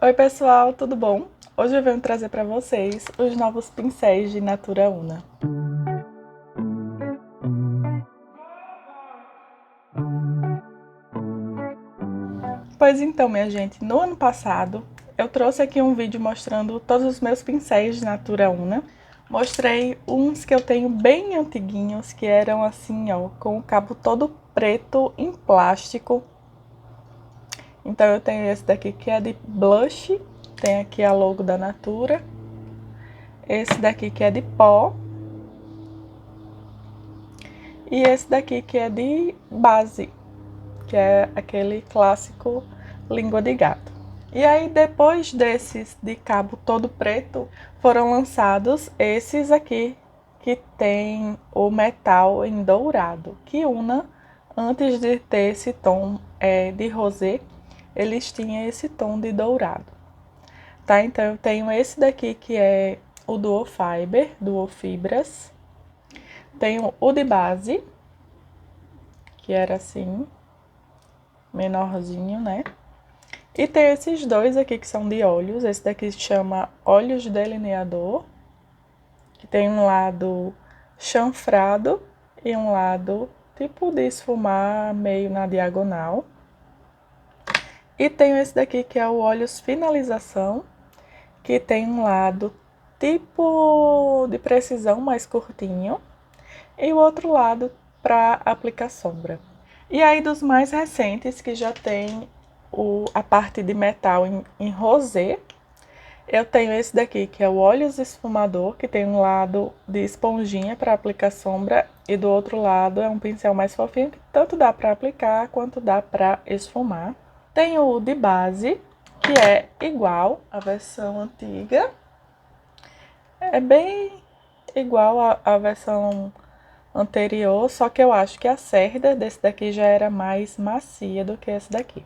Oi pessoal, tudo bom? Hoje eu venho trazer para vocês os novos pincéis de Natura Una. Pois então, minha gente, no ano passado eu trouxe aqui um vídeo mostrando todos os meus pincéis de Natura Una. Mostrei uns que eu tenho bem antiguinhos, que eram assim, ó, com o cabo todo preto em plástico. Então eu tenho esse daqui que é de blush, tem aqui a logo da Natura. Esse daqui que é de pó. E esse daqui que é de base, que é aquele clássico língua de gato. E aí depois desses de cabo todo preto, foram lançados esses aqui, que tem o metal em dourado, que Una, antes de ter esse tom de rosé, eles tinham esse tom de dourado. Tá, então eu tenho esse daqui que é o Duo Fiber, Duo Fibras. Tenho o de base, que era assim, menorzinho, né? E tem esses dois aqui que são de olhos. Esse daqui se chama Olhos Delineador, que tem um lado chanfrado e um lado tipo de esfumar meio na diagonal. E tenho esse daqui que é o Olhos Finalização, que tem um lado tipo de precisão mais curtinho e o outro lado para aplicar sombra. E aí dos mais recentes, que já tem a parte de metal em rosé, eu tenho esse daqui, que é o Olhos Esfumador, que tem um lado de esponjinha para aplicar sombra e do outro lado é um pincel mais fofinho, que tanto dá para aplicar quanto dá para esfumar. Tem o de base, que é igual à versão antiga, é bem igual à versão anterior, só que eu acho que a cerda desse daqui já era mais macia do que esse daqui.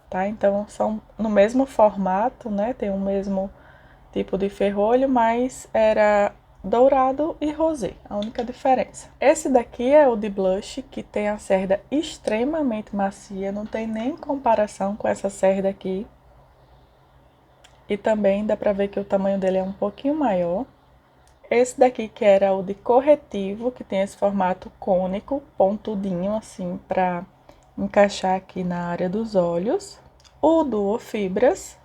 Tá? Então são no mesmo formato, né? Tem o mesmo tipo de ferrolho, mas era dourado e rosé, a única diferença. Esse daqui é o de blush, que tem a cerda extremamente macia, não tem nem comparação com essa cerda aqui. E também dá pra ver que o tamanho dele é um pouquinho maior. Esse daqui que era o de corretivo, que tem esse formato cônico, pontudinho assim, para encaixar aqui na área dos olhos. O Duo Fibras,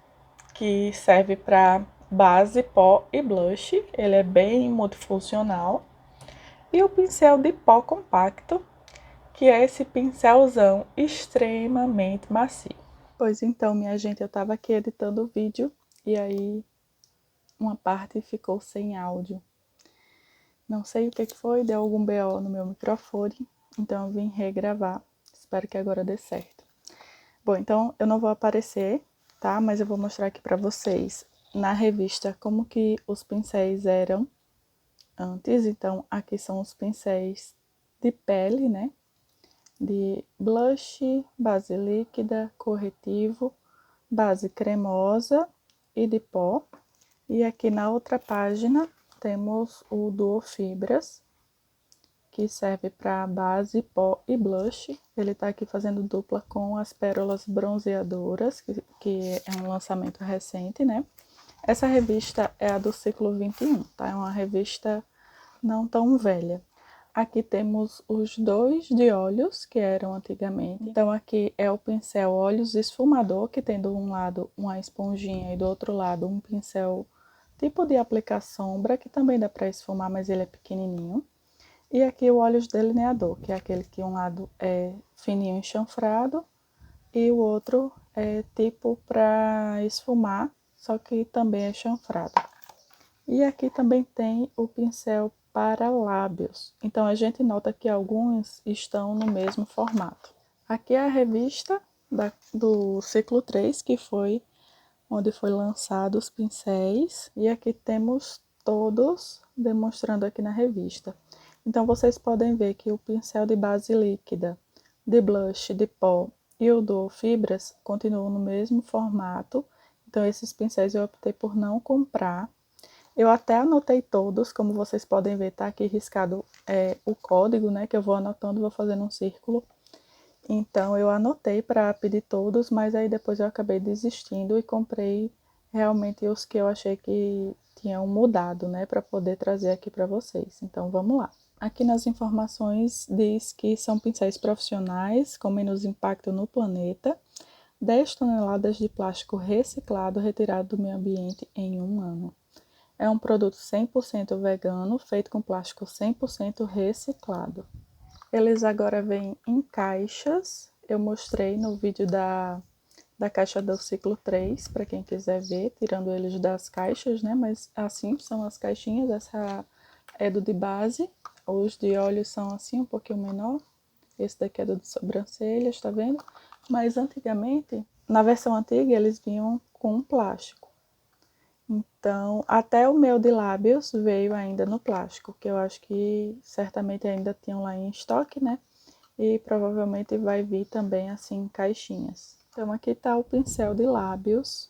que serve para base, pó e blush, ele é bem multifuncional. E o pincel de pó compacto, que é esse pincelzão extremamente macio. Pois então, minha gente, eu estava aqui editando o vídeo e aí uma parte ficou sem áudio. Não sei o que foi, deu algum BO no meu microfone, então eu vim regravar. Espero que agora dê certo. Bom, então eu não vou aparecer, tá? Mas eu vou mostrar aqui pra vocês na revista como que os pincéis eram antes. Então aqui são os pincéis de pele, né? De blush, base líquida, corretivo, base cremosa e de pó. E aqui na outra página temos o Duo Fibras, que serve para base, pó e blush. Ele tá aqui fazendo dupla com as pérolas bronzeadoras, que é um lançamento recente, né? Essa revista é a do ciclo 21, tá? É uma revista não tão velha. Aqui temos os dois de olhos, que eram antigamente. Então aqui é o pincel Olhos Esfumador, que tem do um lado uma esponjinha e do outro lado um pincel tipo de aplicar sombra, que também dá para esfumar, mas ele é pequenininho. E aqui o Olhos Delineador, que é aquele que um lado é fininho e chanfrado e o outro é tipo para esfumar, só que também é chanfrado. E aqui também tem o pincel para lábios. Então a gente nota que alguns estão no mesmo formato. Aqui é a revista do ciclo 3, que foi onde foi lançado os pincéis. E aqui temos todos demonstrando aqui na revista. Então vocês podem ver que o pincel de base líquida, de blush, de pó e o do fibras continuam no mesmo formato. Então esses pincéis eu optei por não comprar. Eu até anotei todos, como vocês podem ver, tá aqui riscado o código, né, que eu vou anotando, vou fazendo um círculo. Então eu anotei para pedir todos, mas aí depois eu acabei desistindo e comprei realmente os que eu achei que tinham mudado, né, para poder trazer aqui para vocês. Então vamos lá. Aqui nas informações diz que são pincéis profissionais com menos impacto no planeta, 10 toneladas de plástico reciclado retirado do meio ambiente em um ano. É um produto 100% vegano, feito com plástico 100% reciclado. Eles agora vêm em caixas. Eu mostrei no vídeo da caixa do ciclo 3, para quem quiser ver, tirando eles das caixas, né? Mas assim são as caixinhas. Essa é do de base. Os de olhos são assim, um pouquinho menor. Esse daqui é do de sobrancelhas, tá vendo? Mas antigamente, na versão antiga, eles vinham com plástico. Então, até o meu de lábios veio ainda no plástico, que eu acho que certamente ainda tinham lá em estoque, né? E provavelmente vai vir também assim em caixinhas. Então, aqui tá o pincel de lábios.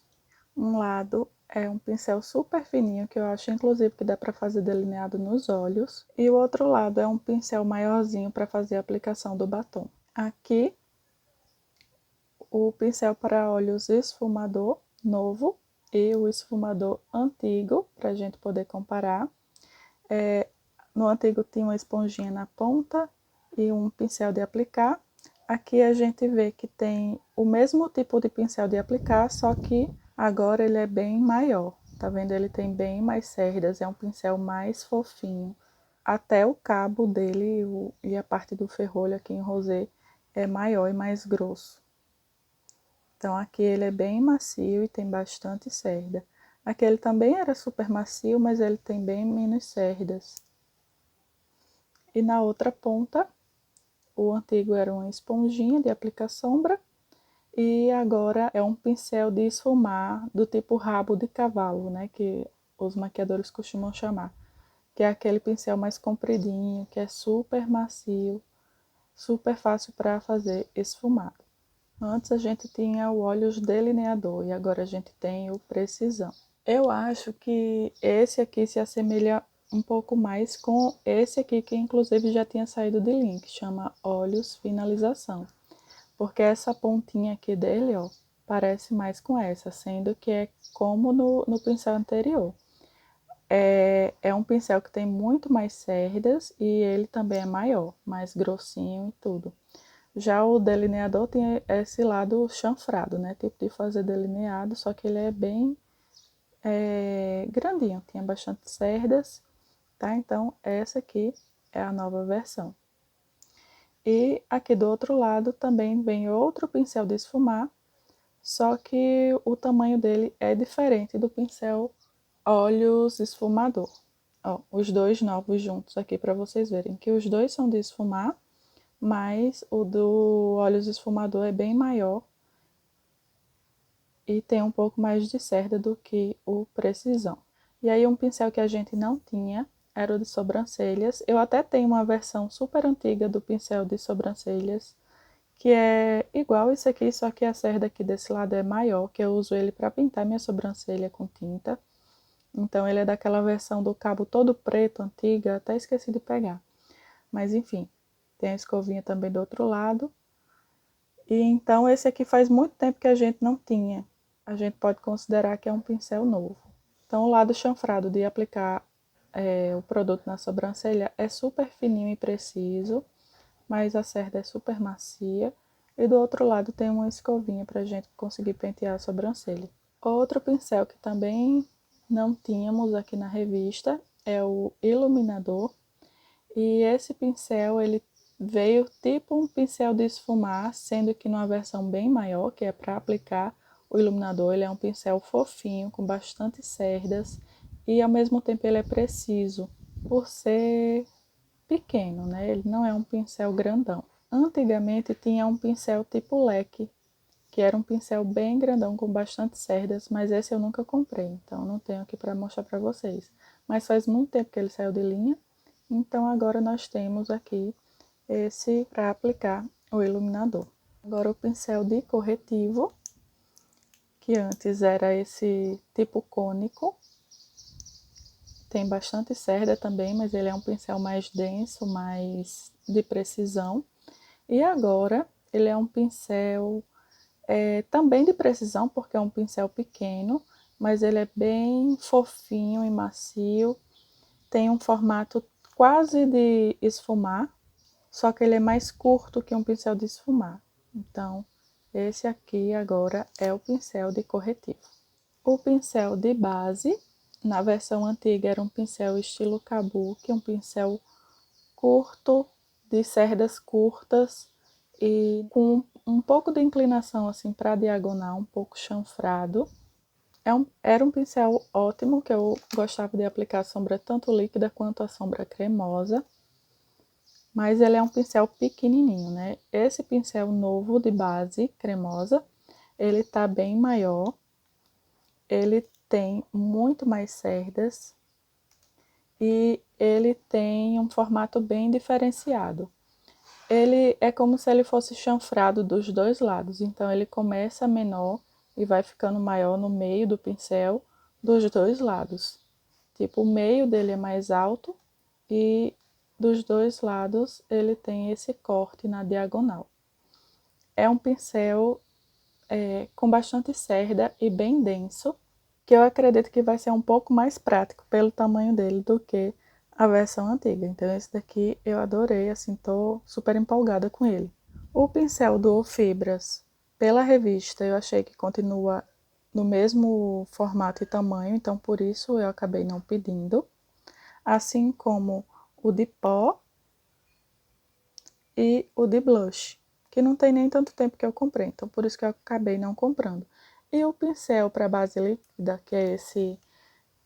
Um lado é um pincel super fininho, que eu acho inclusive que dá para fazer delineado nos olhos. E o outro lado é um pincel maiorzinho para fazer a aplicação do batom. Aqui, o pincel para olhos esfumador novo e o esfumador antigo, para a gente poder comparar. No antigo tinha uma esponjinha na ponta e um pincel de aplicar. Aqui a gente vê que tem o mesmo tipo de pincel de aplicar, só que agora ele é bem maior. Tá vendo? Ele tem bem mais cerdas, é um pincel mais fofinho. Até o cabo dele e a parte do ferrolho aqui em rosé é maior e mais grosso. Então aqui ele é bem macio e tem bastante cerda. Aqui ele também era super macio, mas ele tem bem menos cerdas. E na outra ponta, o antigo era uma esponjinha de aplicar sombra e agora é um pincel de esfumar do tipo rabo de cavalo, né, que os maquiadores costumam chamar, que é aquele pincel mais compridinho, que é super macio, super fácil para fazer esfumado. Antes a gente tinha o Olhos Delineador e agora a gente tem o Precisão. Eu acho que esse aqui se assemelha um pouco mais com esse aqui, que inclusive já tinha saído de link, chama Olhos Finalização. Porque essa pontinha aqui dele, ó, parece mais com essa, sendo que é como no pincel anterior. É um pincel que tem muito mais cerdas e ele também é maior, mais grossinho e tudo. Já o delineador tem esse lado chanfrado, né? Tipo de fazer delineado, só que ele é bem grandinho, tinha bastante cerdas, tá? Então, essa aqui é a nova versão. E aqui do outro lado também vem outro pincel de esfumar, só que o tamanho dele é diferente do pincel Olhos Esfumador. Ó, os dois novos juntos aqui para vocês verem que os dois são de esfumar, mas o do Olhos Esfumador é bem maior e tem um pouco mais de cerda do que o Precisão. E aí um pincel que a gente não tinha era o de sobrancelhas. Eu até tenho uma versão super antiga do pincel de sobrancelhas, que é igual esse aqui, só que a cerda aqui desse lado é maior, que eu uso ele para pintar minha sobrancelha com tinta. Então ele é daquela versão do cabo todo preto, antiga, até esqueci de pegar. Mas enfim, tem a escovinha também do outro lado. E então esse aqui faz muito tempo que a gente não tinha. A gente pode considerar que é um pincel novo. Então o lado chanfrado de aplicar o produto na sobrancelha é super fininho e preciso, mas a cerda é super macia. E do outro lado tem uma escovinha para a gente conseguir pentear a sobrancelha. Outro pincel que também não tínhamos aqui na revista é o iluminador. E esse pincel, ele veio tipo um pincel de esfumar, sendo que numa versão bem maior, que é para aplicar o iluminador. Ele é um pincel fofinho, com bastante cerdas e ao mesmo tempo ele é preciso, por ser pequeno, né? Ele não é um pincel grandão. Antigamente tinha um pincel tipo leque, que era um pincel bem grandão com bastante cerdas, mas esse eu nunca comprei, então não tenho aqui para mostrar para vocês. Mas faz muito tempo que ele saiu de linha, então agora nós temos aqui esse para aplicar o iluminador. Agora o pincel de corretivo, que antes era esse tipo cônico, tem bastante cerda também, mas ele é um pincel mais denso, mais de precisão. E agora Ele é um pincel também de precisão, porque é um pincel pequeno, mas ele é bem fofinho e macio. Tem um formato quase de esfumar, só que ele é mais curto que um pincel de esfumar. Então, esse aqui agora é o pincel de corretivo. O pincel de base, na versão antiga era um pincel estilo kabuki, um pincel curto, de cerdas curtas e com um pouco de inclinação assim para a diagonal, um pouco chanfrado. Era um pincel ótimo, que eu gostava de aplicar a sombra tanto líquida quanto a sombra cremosa. Mas ele é um pincel pequenininho, né? Esse pincel novo de base cremosa, ele tá bem maior. Ele tem muito mais cerdas e ele tem um formato bem diferenciado. Ele é como se ele fosse chanfrado dos dois lados, então ele começa menor e vai ficando maior no meio do pincel dos dois lados. Tipo, o meio dele é mais alto e dos dois lados ele tem esse corte na diagonal. É um pincel com bastante cerda e bem denso, que eu acredito que vai ser um pouco mais prático pelo tamanho dele do que a versão antiga. Então esse daqui eu adorei, assim, tô super empolgada com ele. O pincel do Fibras, pela revista, eu achei que continua no mesmo formato e tamanho, então por isso eu acabei não pedindo. Assim como o de pó e o de blush, que não tem nem tanto tempo que eu comprei, então por isso que eu acabei não comprando. E o pincel para base líquida, que é esse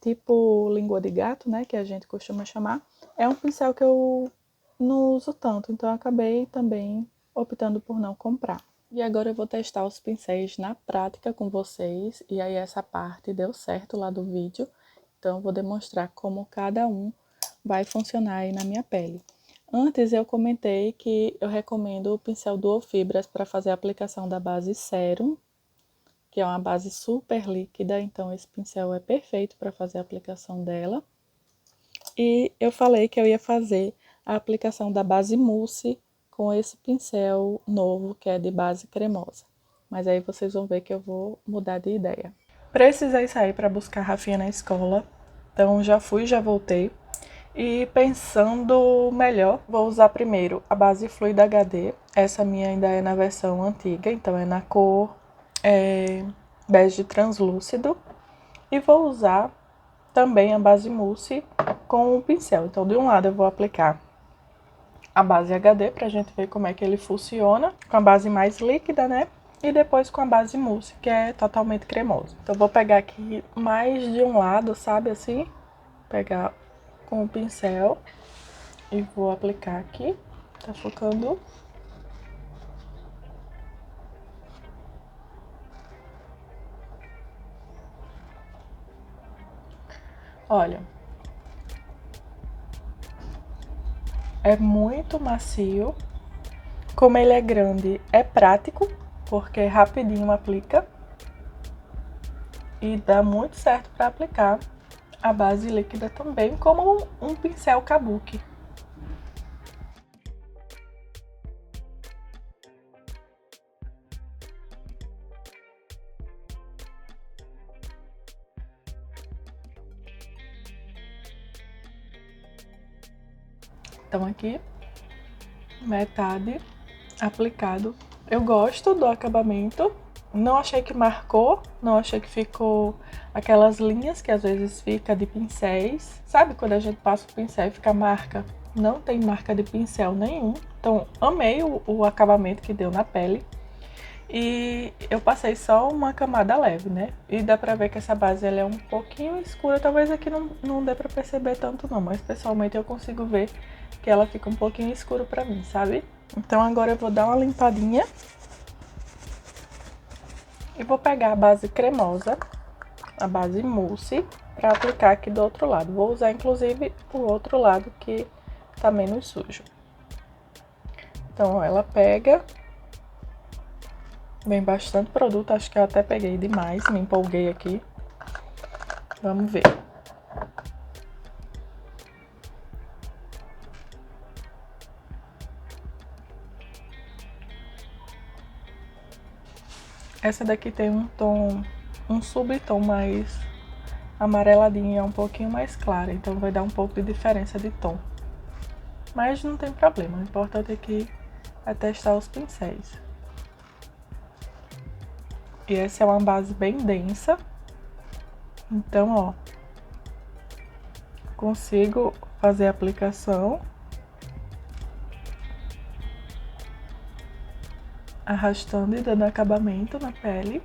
tipo língua de gato, né, que a gente costuma chamar, é um pincel que eu não uso tanto, então eu acabei também optando por não comprar. E agora eu vou testar os pincéis na prática com vocês, e aí essa parte deu certo lá do vídeo, então eu vou demonstrar como cada um vai funcionar aí na minha pele. Antes eu comentei que eu recomendo o pincel Duo Fibras para fazer a aplicação da base Sérum, que é uma base super líquida, então esse pincel é perfeito para fazer a aplicação dela. E eu falei que eu ia fazer a aplicação da base mousse com esse pincel novo, que é de base cremosa. Mas aí vocês vão ver que eu vou mudar de ideia. Precisei sair para buscar a Rafinha na escola, então já fui, já voltei. E pensando melhor, vou usar primeiro a base Fluid HD. Essa minha ainda é na versão antiga, então é na cor bege translúcido. E vou usar também a base mousse com o pincel. Então, de um lado eu vou aplicar a base HD pra gente ver como é que ele funciona, com a base mais líquida, né? E depois com a base mousse, que é totalmente cremosa. Então, eu vou pegar aqui mais de um lado, sabe assim? Pegar com o pincel e vou aplicar aqui. Tá focando. Olha, é muito macio. Como ele é grande, é prático, porque rapidinho aplica. E dá muito certo para aplicar a base líquida também, como um pincel kabuki. Então aqui, metade aplicado. Eu gosto do acabamento, não achei que marcou, não achei que ficou aquelas linhas que às vezes fica de pincéis. Sabe quando a gente passa o pincel e fica marca? Não tem marca de pincel nenhum. Então amei o acabamento que deu na pele. E eu passei só uma camada leve, né? E dá pra ver que essa base ela é um pouquinho escura. Talvez aqui não dê pra perceber tanto não, mas pessoalmente eu consigo ver que ela fica um pouquinho escura pra mim, sabe? Então agora eu vou dar uma limpadinha. E vou pegar a base cremosa, a base mousse, pra aplicar aqui do outro lado. Vou usar inclusive o outro lado que tá menos sujo. Então ela pega... Vem bastante produto, acho que eu até peguei demais, me empolguei aqui. Vamos ver. Essa daqui tem um subtom mais amareladinho, é um pouquinho mais clara, então vai dar um pouco de diferença de tom. Mas não tem problema, o importante aqui é testar os pincéis. E essa é uma base bem densa, então, ó, consigo fazer a aplicação arrastando e dando acabamento na pele.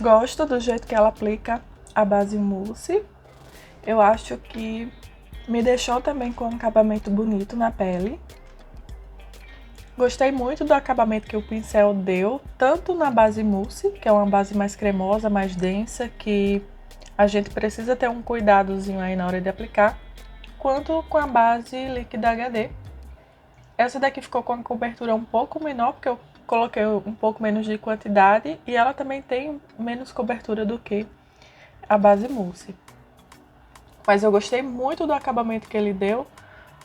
Gosto do jeito que ela aplica a base mousse. Eu acho que me deixou também com um acabamento bonito na pele. Gostei muito do acabamento que o pincel deu, tanto na base mousse, que é uma base mais cremosa, mais densa, que a gente precisa ter um cuidadozinho aí na hora de aplicar, quanto com a base líquida HD. Essa daqui ficou com a cobertura um pouco menor, porque eu coloquei um pouco menos de quantidade, e ela também tem menos cobertura do que a base mousse. Mas eu gostei muito do acabamento que ele deu.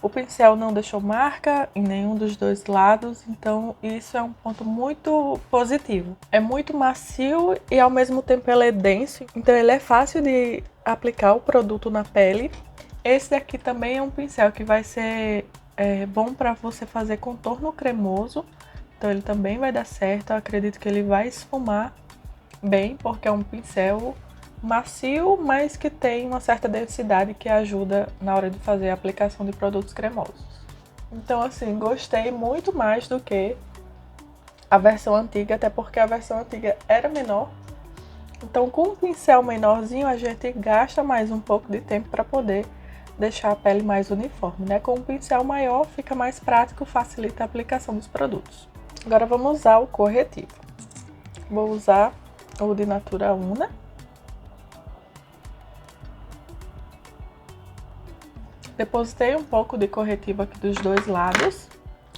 O pincel não deixou marca em nenhum dos dois lados, então isso é um ponto muito positivo. É muito macio e ao mesmo tempo ele é denso, então ele é fácil de aplicar o produto na pele. Esse daqui também é um pincel que vai ser bom para você fazer contorno cremoso, então ele também vai dar certo. Eu acredito que ele vai esfumar bem, porque é um pincel macio, mas que tem uma certa densidade que ajuda na hora de fazer a aplicação de produtos cremosos. Então, assim, gostei muito mais do que a versão antiga, até porque a versão antiga era menor. Então, com um pincel menorzinho, a gente gasta mais um pouco de tempo para poder deixar a pele mais uniforme, né? Com um pincel maior, fica mais prático, facilita a aplicação dos produtos. Agora, vamos usar o corretivo. Vou usar o de Natura Una. Depositei um pouco de corretivo aqui dos dois lados.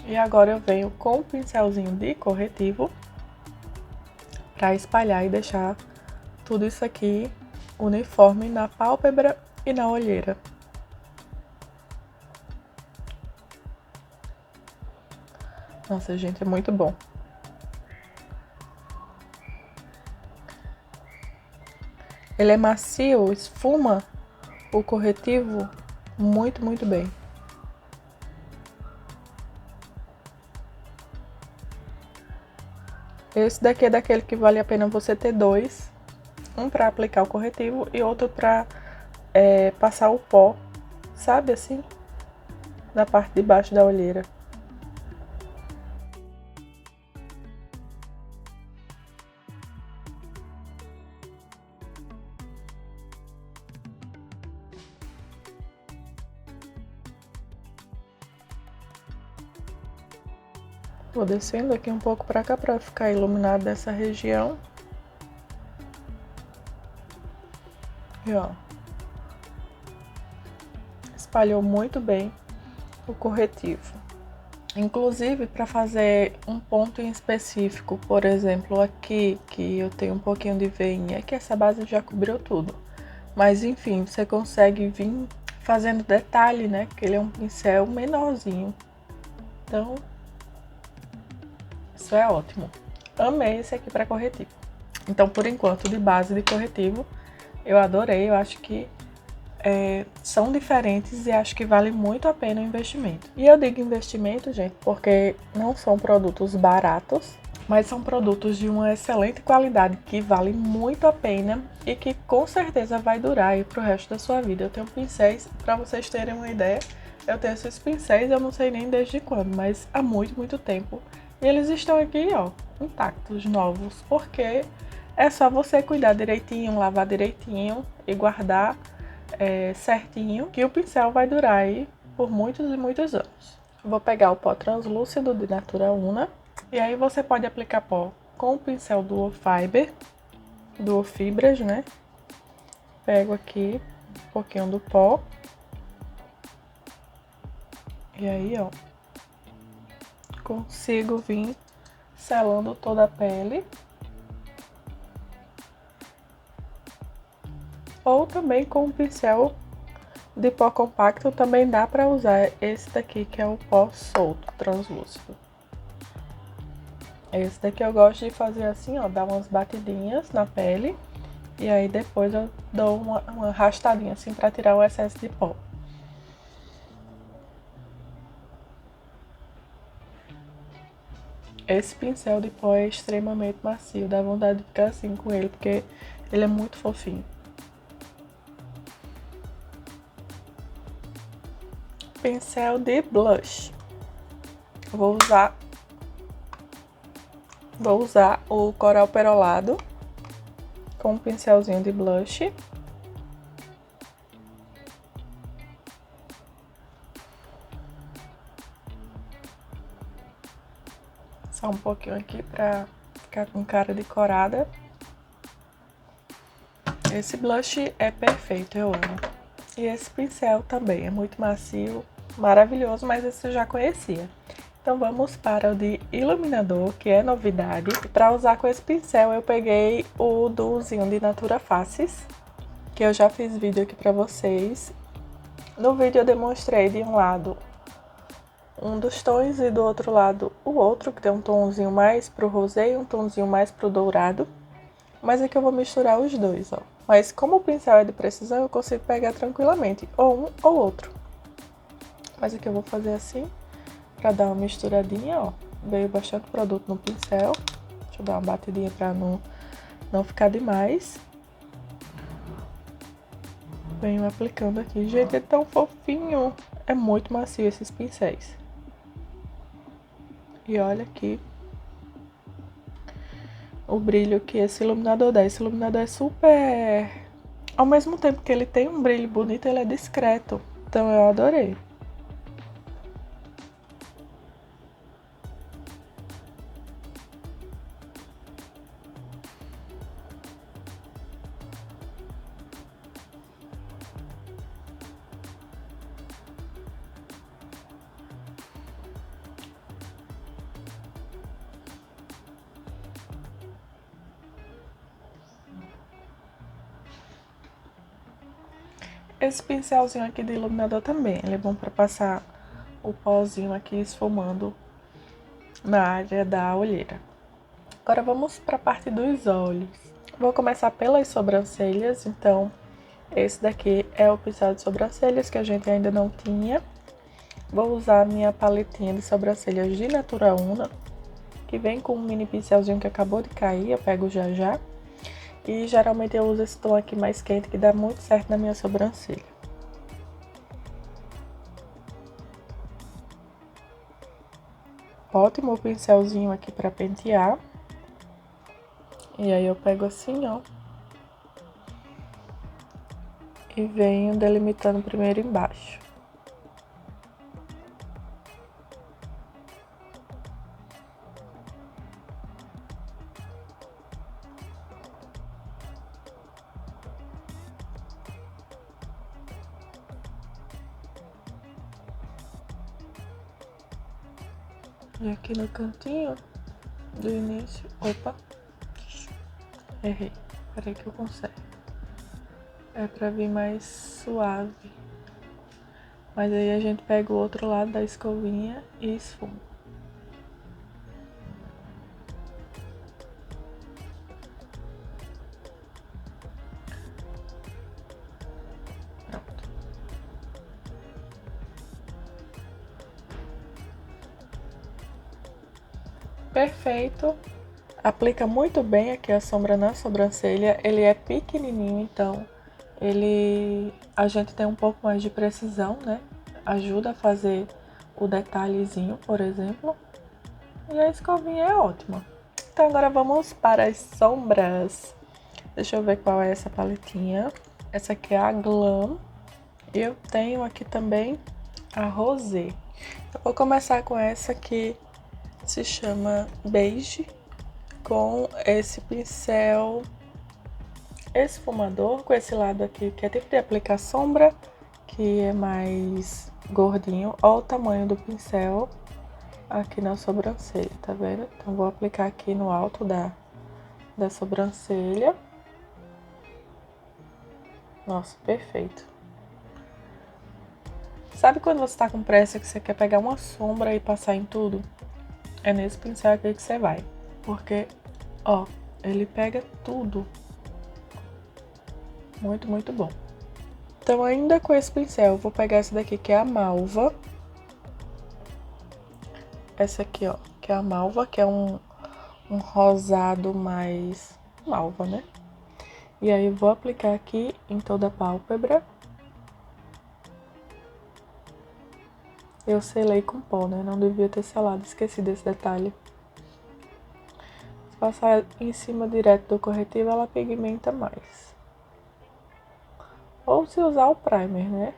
E agora eu venho com o pincelzinho de corretivo para espalhar e deixar tudo isso aqui uniforme na pálpebra e na olheira. Nossa, gente, é muito bom. Ele é macio, esfuma o corretivo muito, muito bem. Esse daqui é daquele que vale a pena você ter dois. Um para aplicar o corretivo e outro para passar o pó, sabe assim? Na parte de baixo da olheira. Vou descendo aqui um pouco para cá para ficar iluminado dessa região. E ó, espalhou muito bem o corretivo. Inclusive, para fazer um ponto em específico, por exemplo, aqui, que eu tenho um pouquinho de veinha, que essa base já cobriu tudo. Mas enfim, você consegue vir fazendo detalhe, né? Que ele é um pincel menorzinho. Então, isso é ótimo. Amei esse aqui para corretivo. Então, por enquanto, de base de corretivo, eu adorei. Eu acho que são diferentes e acho que vale muito a pena o investimento. E eu digo investimento, gente, porque não são produtos baratos, mas são produtos de uma excelente qualidade que vale muito a pena e que com certeza vai durar aí pro resto da sua vida. Eu tenho pincéis, para vocês terem uma ideia, eu tenho esses pincéis, eu não sei nem desde quando, mas há muito, muito tempo. E eles estão aqui, ó, intactos, novos, porque é só você cuidar direitinho, lavar direitinho e guardar certinho, que o pincel vai durar aí por muitos e muitos anos. Vou pegar o pó translúcido de Natura Una, e aí você pode aplicar pó com o pincel Duo Fiber, Duo Fibras, né? Pego aqui um pouquinho do pó. E aí, ó, consigo vir selando toda a pele. Ou também com um pincel de pó compacto também dá para usar esse daqui, que é o pó solto, translúcido. Esse daqui eu gosto de fazer assim, ó, dar umas batidinhas na pele. E aí depois eu dou uma arrastadinha assim para tirar o excesso de pó. Esse pincel de pó é extremamente macio, dá vontade de ficar assim com ele, porque ele é muito fofinho. Pincel de blush. Vou usar o coral perolado com um pincelzinho de blush. Só um pouquinho aqui pra ficar com cara de corada. Esse blush é perfeito, eu amo. E esse pincel também é muito macio, maravilhoso, mas esse eu já conhecia. Então vamos para o de iluminador, que é novidade. E para usar com esse pincel eu peguei o Duozinho de Natura Faces, que eu já fiz vídeo aqui para vocês. No vídeo eu demonstrei de um lado um dos tons e do outro lado o outro, que tem um tomzinho mais pro rosé e um tomzinho mais pro dourado. Mas aqui eu vou misturar os dois, ó. Mas como o pincel é de precisão, eu consigo pegar tranquilamente, ou um ou outro. Mas aqui eu vou fazer assim, pra dar uma misturadinha, ó. Veio bastante produto no pincel. Deixa eu dar uma batidinha pra não ficar demais. Venho aplicando aqui. Gente, é tão fofinho. É muito macio esses pincéis. E olha aqui o brilho que esse iluminador dá. Esse iluminador é super... Ao mesmo tempo que ele tem um brilho bonito, ele é discreto. Então eu adorei. Esse pincelzinho aqui de iluminador também, ele é bom para passar o pozinho aqui esfumando na área da olheira. Agora vamos para a parte dos olhos. Vou começar pelas sobrancelhas, então esse daqui é o pincel de sobrancelhas que a gente ainda não tinha. Vou usar a minha paletinha de sobrancelhas de Natura Una, que vem com um mini pincelzinho que acabou de cair, eu pego já já. E geralmente eu uso esse tom aqui mais quente, que dá muito certo na minha sobrancelha. Ótimo o pincelzinho aqui para pentear. E aí eu pego assim, ó. E venho delimitando primeiro embaixo. E aqui no cantinho do início... Opa! Errei. Peraí que eu conserto. É pra vir mais suave. Mas aí a gente pega o outro lado da escovinha e esfuma. Pronto. Perfeito. Aplica muito bem aqui a sombra na sobrancelha. Ele é pequenininho, então a gente tem um pouco mais de precisão, né? Ajuda a fazer o detalhezinho, por exemplo. E a escovinha é ótima. Então agora vamos para as sombras. Deixa eu ver qual é essa paletinha. Essa aqui é a Glam. Eu tenho aqui também a Rosé. Eu vou começar com essa que se chama Beige, com esse pincel esfumador, com esse lado aqui que é tipo de aplicar sombra, que é mais gordinho. Olha o tamanho do pincel. aqui na sobrancelha, tá vendo? Então, vou aplicar aqui no alto da sobrancelha. Nossa, perfeito. Sabe quando você tá com pressa que você quer pegar uma sombra e passar em tudo? É nesse pincel aqui que você vai. Porque, ó, ele pega tudo. Muito, muito bom. Então, ainda com esse pincel, eu vou pegar essa daqui que é a malva. Essa aqui, ó, que é a malva, que é um rosado mais malva, né? E aí, eu vou aplicar aqui em toda a pálpebra. Eu selei com pó, né? Não devia ter selado, esqueci desse detalhe. Se passar em cima direto do corretivo, ela pigmenta mais. Ou se usar o primer, né?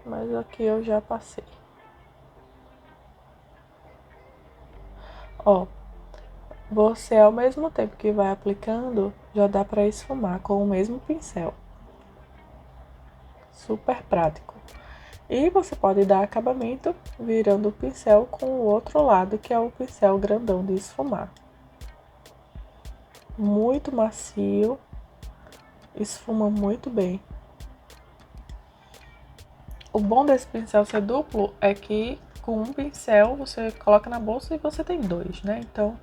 Mas aqui eu já passei. Ó, você ao mesmo tempo que vai aplicando, já dá pra esfumar com o mesmo pincel. Super prático. E você pode dar acabamento virando o pincel com o outro lado, que é o pincel grandão de esfumar. Muito macio, esfuma muito bem. O bom desse pincel ser duplo é que com um pincel você coloca na bolsa e você tem dois, né? Então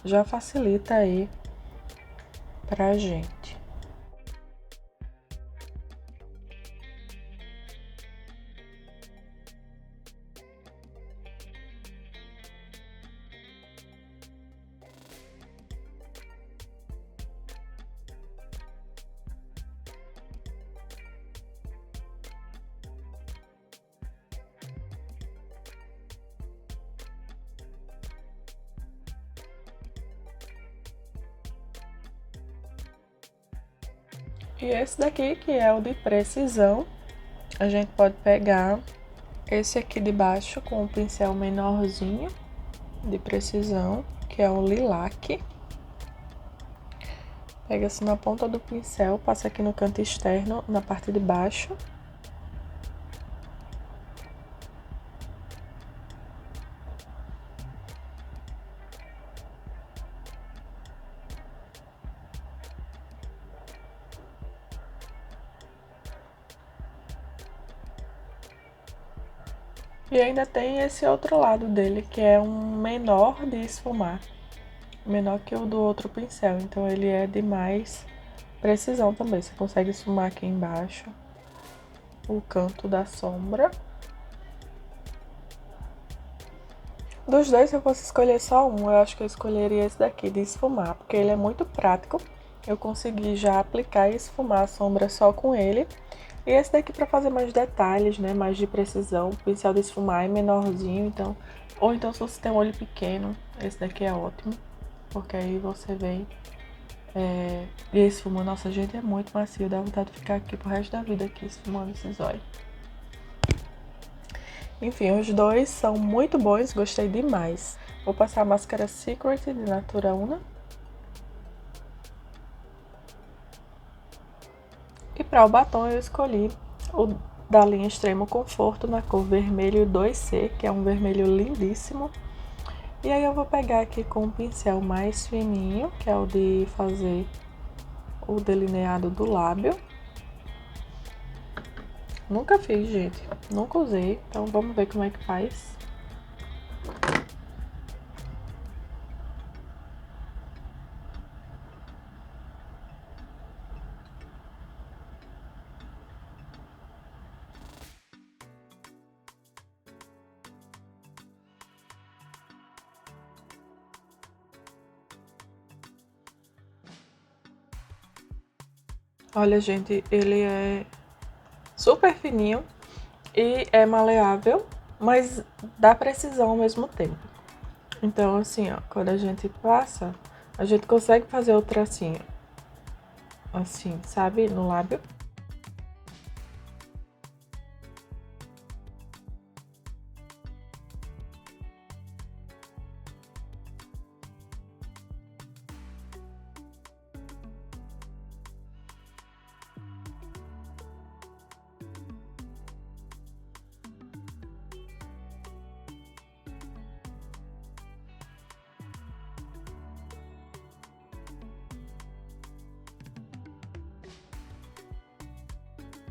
já facilita aí pra gente. E esse daqui, que é o de precisão, a gente pode pegar esse aqui de baixo com o pincel menorzinho de precisão, que é o lilac. Pega assim na ponta do pincel, passa aqui no canto externo, na parte de baixo. E ainda tem esse outro lado dele, que é um menor de esfumar. Menor que o do outro pincel, então ele é de mais precisão também. Você consegue esfumar aqui embaixo o canto da sombra. Dos dois, se eu fosse escolher só um, eu acho que eu escolheria esse daqui de esfumar, porque ele é muito prático. Eu consegui já aplicar e esfumar a sombra só com ele. E esse daqui para fazer mais detalhes, né, mais de precisão. O pincel de esfumar é menorzinho, então... Ou então se você tem um olho pequeno, esse daqui é ótimo. Porque aí você vem e esfuma. Nossa, gente, é muito macio. Dá vontade de ficar aqui pro resto da vida aqui esfumando esses olhos. Enfim, os dois são muito bons, gostei demais. Vou passar a máscara Secret de Natura Una. E para o batom eu escolhi o da linha Extremo Conforto na cor vermelho 2C, que é um vermelho lindíssimo. E aí eu vou pegar aqui com um pincel mais fininho, que é o de fazer o delineado do lábio. Nunca fiz, gente. Nunca usei, então vamos ver como é que faz. Olha, gente, ele é super fininho e é maleável, mas dá precisão ao mesmo tempo. Então, assim, ó, quando a gente passa, a gente consegue fazer o tracinho assim, sabe, no lábio.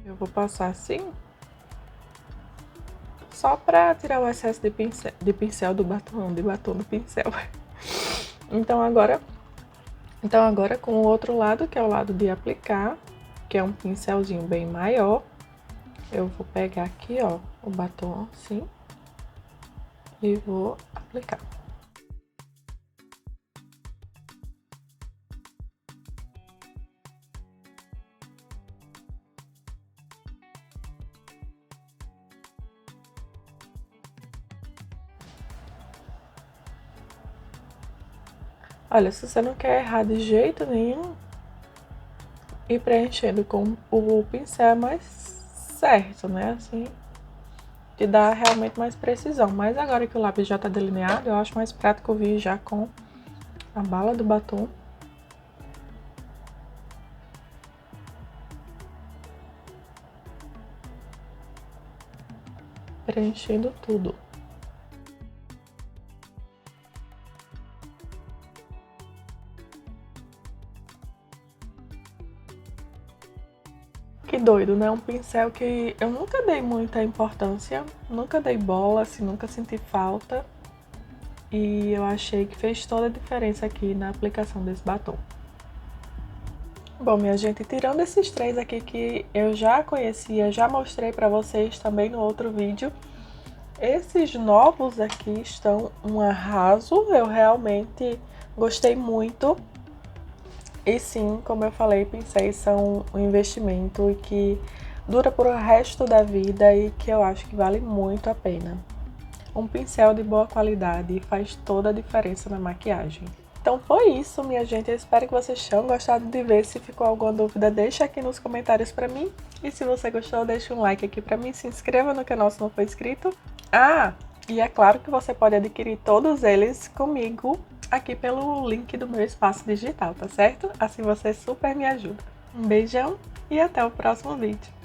Eu vou passar assim, só pra tirar o excesso de pincel do batom, de batom do pincel. Então agora com o outro lado, que é o lado de aplicar, que é um pincelzinho bem maior, eu vou pegar aqui, ó, o batom assim, e vou aplicar. Olha, se você não quer errar de jeito nenhum, ir preenchendo com o pincel é mais certo, né? Assim, que dá realmente mais precisão. Mas agora que o lápis já tá delineado, eu acho mais prático vir já com a bala do batom. Preenchendo tudo. Que doido, né? Um pincel que eu nunca dei muita importância, nunca dei bola, assim, nunca senti falta. E eu achei que fez toda a diferença aqui na aplicação desse batom. Bom, minha gente, tirando esses três aqui que eu já conhecia, já mostrei pra vocês também no outro vídeo, esses novos aqui estão um arraso, eu realmente gostei muito. E sim, como eu falei, pincéis são um investimento e que dura por o resto da vida e que eu acho que vale muito a pena. Um pincel de boa qualidade faz toda a diferença na maquiagem. Então foi isso, minha gente. Eu espero que vocês tenham gostado de ver. Se ficou alguma dúvida, deixa aqui nos comentários pra mim. E se você gostou, deixa um like aqui pra mim. Se inscreva no canal se não for inscrito. Ah, e é claro que você pode adquirir todos eles comigo aqui pelo link do meu espaço digital, tá certo? Assim você super me ajuda. Um beijão e até o próximo vídeo.